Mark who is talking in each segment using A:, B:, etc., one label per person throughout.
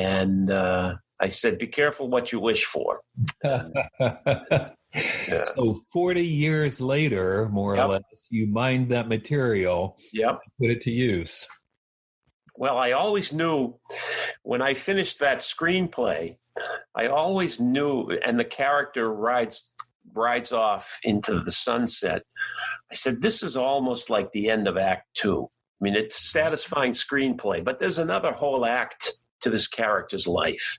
A: And I said, be careful what you wish for. Yeah.
B: So 40 years later, more or less, you mined that material and put it to use.
A: Well, I always knew when I finished that screenplay, I always knew, and the character rides off into the sunset. I said, this is almost like the end of Act 2. I mean, it's a satisfying screenplay, but there's another whole act to this character's life.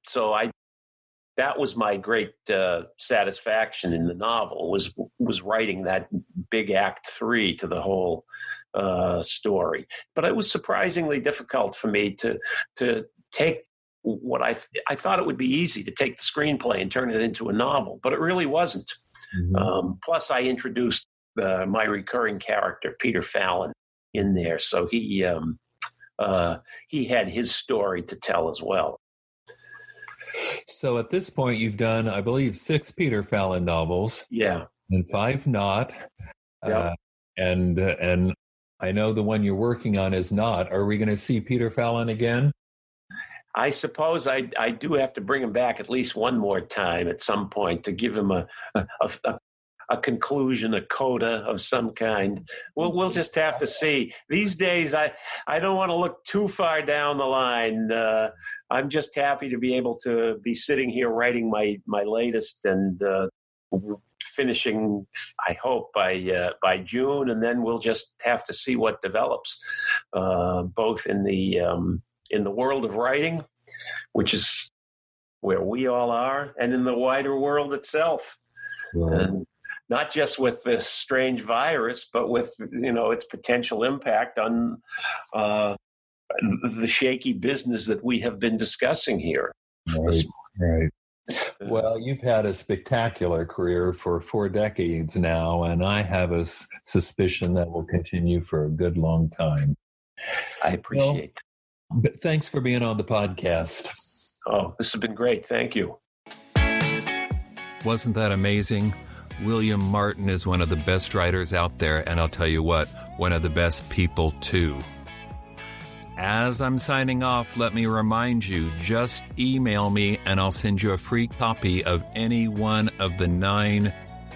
A: So that was my great satisfaction in the novel, was writing that big Act 3 to the whole story. But it was surprisingly difficult for me to take what I thought it would be easy to take the screenplay and turn it into a novel, but it really wasn't. Mm-hmm. Plus, I introduced my recurring character, Peter Fallon, in there, so he had his story to tell as well.
B: So at this point, you've done, I believe, 6 Peter Fallon novels.
A: Yeah.
B: And 5 not. Yeah. And I know the one you're working on is not. Are we going to see Peter Fallon again?
A: I suppose I do have to bring him back at least one more time at some point to give him a conclusion, a coda of some kind. We'll just have to see. These days, I don't want to look too far down the line. I'm just happy to be able to be sitting here writing my latest and finishing, I hope, by June, and then we'll just have to see what develops, both in the world of writing, which is where we all are, and in the wider world itself. Right. And not just with this strange virus, but with its potential impact on the shaky business that we have been discussing here.
B: Right. Well, you've had a spectacular career for 4 decades now, and I have a suspicion that will continue for a good long time.
A: I appreciate that.
B: But thanks for being on the podcast.
A: Oh, this has been great. Thank you.
B: Wasn't that amazing? William Martin is one of the best writers out there, and I'll tell you what, one of the best people too. As I'm signing off, let me remind you, just email me and I'll send you a free copy of any one of the 9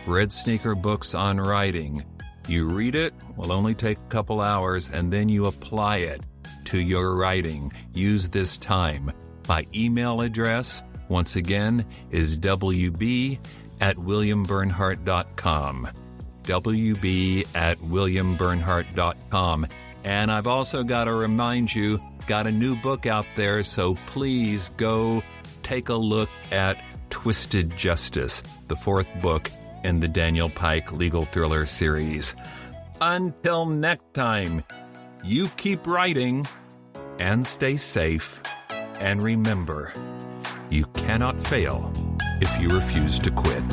B: Red Sneaker books on writing. You read it, will only take a couple hours, and then you apply it to your writing. Use this time. My email address, once again, is wb@williambernhardt.com. wb@williambernhardt.com. And I've also got to remind you, got a new book out there, so please go take a look at Twisted Justice, the 4th book in the Daniel Pike legal thriller series. Until next time, you keep writing and stay safe. And remember, you cannot fail if you refuse to quit.